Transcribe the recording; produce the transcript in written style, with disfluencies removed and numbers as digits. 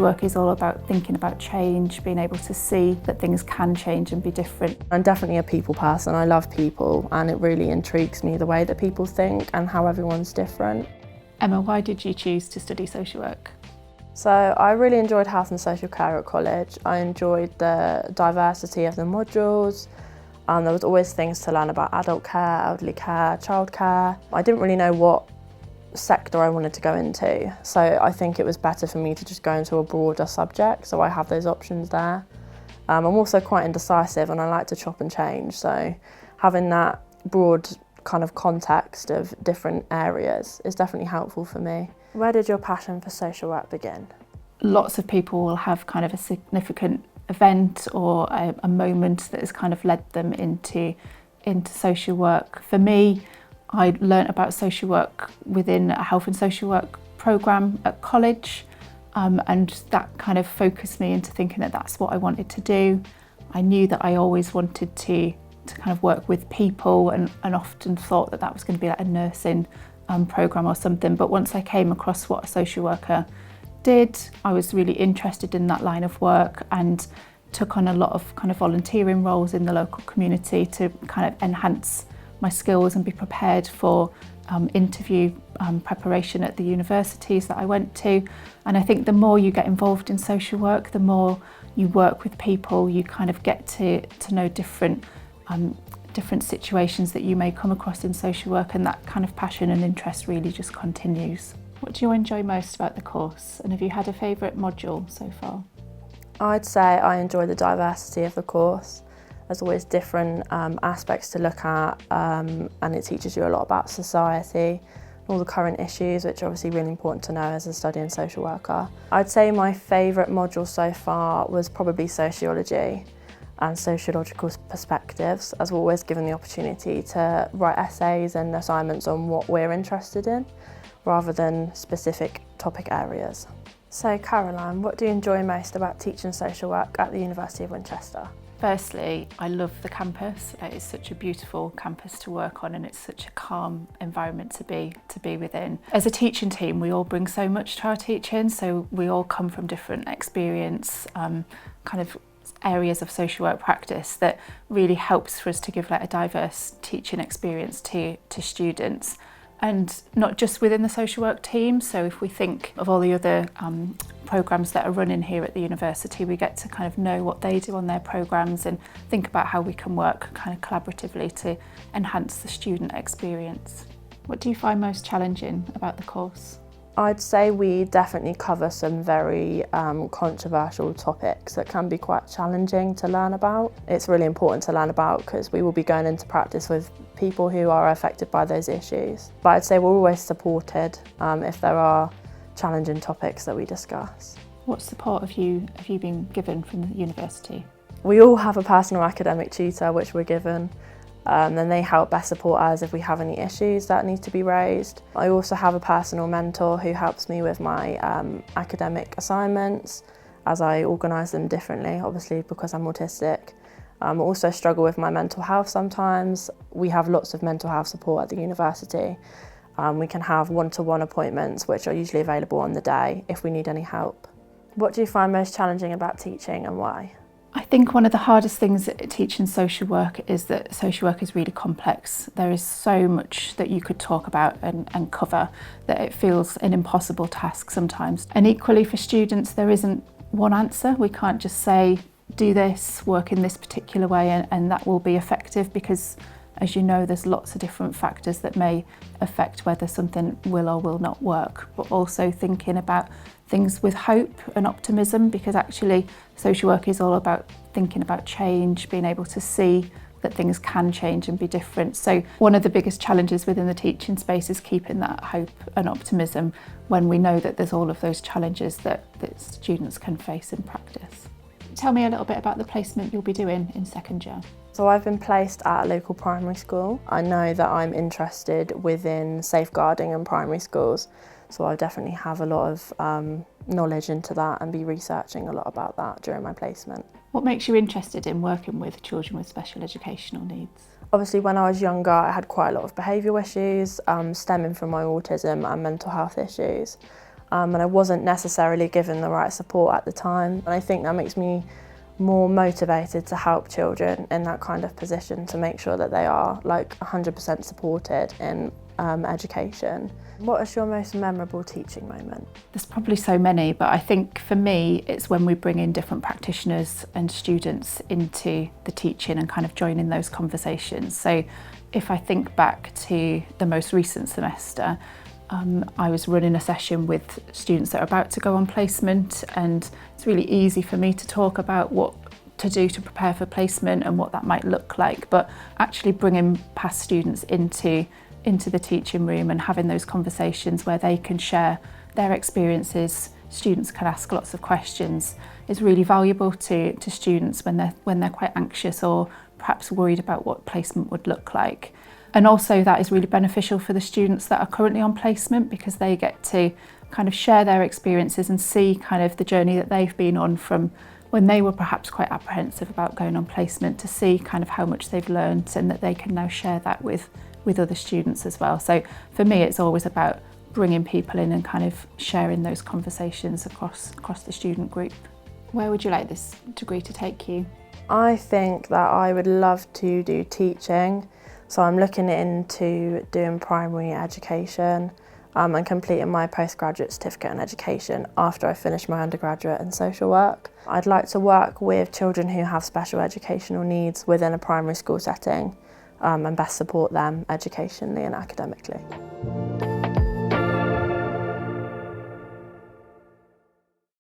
social work is all about thinking about change, being able to see that things can change and be different. I'm definitely a people person. I love people and it really intrigues me the way that people think and how everyone's different. Emma, why did you choose to study social work? So I really enjoyed health and social care at college. I enjoyed the diversity of the modules. There was always things to learn about adult care, elderly care, childcare. I didn't really know what sector I wanted to go into, so I think it was better for me to just go into a broader subject, so I have those options there. I'm also quite indecisive and I like to chop and change, so having that broad kind of context of different areas is definitely helpful for me. Where did your passion for social work begin? Lots of people will have kind of a significant event or a moment that has kind of led them into social work. For me, I learnt about social work within a health and social work programme at college, and that kind of focused me into thinking that that's what I wanted to do. I knew that I always wanted to kind of work with people and often thought that was going to be like a nursing programme or something, but once I came across what a social worker did, I was really interested in that line of work and took on a lot of kind of volunteering roles in the local community to kind of enhance my skills and be prepared for interview preparation at the universities that I went to. And I think the more you get involved in social work, the more you work with people, you kind of get to know different situations that you may come across in social work, and that kind of passion and interest really just continues. What do you enjoy most about the course, and have you had a favourite module so far? I'd say I enjoy the diversity of the course. There's always different aspects to look at, and it teaches you a lot about society, all the current issues, which are obviously really important to know as a studying social worker. I'd say my favourite module so far was probably sociology and sociological perspectives, as we're always given the opportunity to write essays and assignments on what we're interested in, rather than specific topic areas. So Caroline, what do you enjoy most about teaching social work at the University of Winchester? Firstly, I love the campus. It's such a beautiful campus to work on and it's such a calm environment to be within. As a teaching team, we all bring so much to our teaching, so we all come from different experience, kind of areas of social work practice that really helps for us to give like a diverse teaching experience to students. And not just within the social work team, so if we think of all the other programmes that are running here at the university, we get to kind of know what they do on their programmes and think about how we can work kind of collaboratively to enhance the student experience. What do you find most challenging about the course? I'd say we definitely cover some very controversial topics that can be quite challenging to learn about. It's really important to learn about because we will be going into practice with people who are affected by those issues. But I'd say we're always supported if there are challenging topics that we discuss. What support have you been given from the university? We all have a personal academic tutor which we're given. Then they help best support us if we have any issues that need to be raised. I also have a personal mentor who helps me with my academic assignments as I organise them differently, obviously because I'm autistic. I also struggle with my mental health sometimes. We have lots of mental health support at the university. We can have one-to-one appointments which are usually available on the day if we need any help. What do you find most challenging about teaching and why? I think one of the hardest things at teaching social work is that social work is really complex. There is so much that you could talk about and cover that it feels an impossible task sometimes. And equally for students, there isn't one answer. We can't just say, do this, work in this particular way and that will be effective because, as you know, there's lots of different factors that may affect whether something will or will not work, but also thinking about things with hope and optimism, because actually social work is all about thinking about change, being able to see that things can change and be different. So one of the biggest challenges within the teaching space is keeping that hope and optimism when we know that there's all of those challenges that students can face in practice. Tell me a little bit about the placement you'll be doing in second year. So I've been placed at a local primary school. I know that I'm interested within safeguarding in primary schools, so I definitely have a lot of knowledge into that and be researching a lot about that during my placement. What makes you interested in working with children with special educational needs? Obviously when I was younger I had quite a lot of behavioural issues stemming from my autism and mental health issues. and I wasn't necessarily given the right support at the time. And I think that makes me more motivated to help children in that kind of position, to make sure that they are like 100% supported in education. What is your most memorable teaching moment? There's probably so many, but I think for me it's when we bring in different practitioners and students into the teaching and kind of join in those conversations. So if I think back to the most recent semester, I was running a session with students that are about to go on placement, and it's really easy for me to talk about what to do to prepare for placement and what that might look like, but actually bringing past students into the teaching room and having those conversations where they can share their experiences, students can ask lots of questions, is really valuable to students when they're quite anxious or perhaps worried about what placement would look like. And also that is really beneficial for the students that are currently on placement, because they get to kind of share their experiences and see kind of the journey that they've been on from when they were perhaps quite apprehensive about going on placement, to see kind of how much they've learned and that they can now share that with other students as well. So for me, it's always about bringing people in and kind of sharing those conversations across the student group. Where would you like this degree to take you? I think that I would love to do teaching. So I'm looking into doing primary education and completing my postgraduate certificate in education after I finish my undergraduate in social work. I'd like to work with children who have special educational needs within a primary school setting and best support them educationally and academically.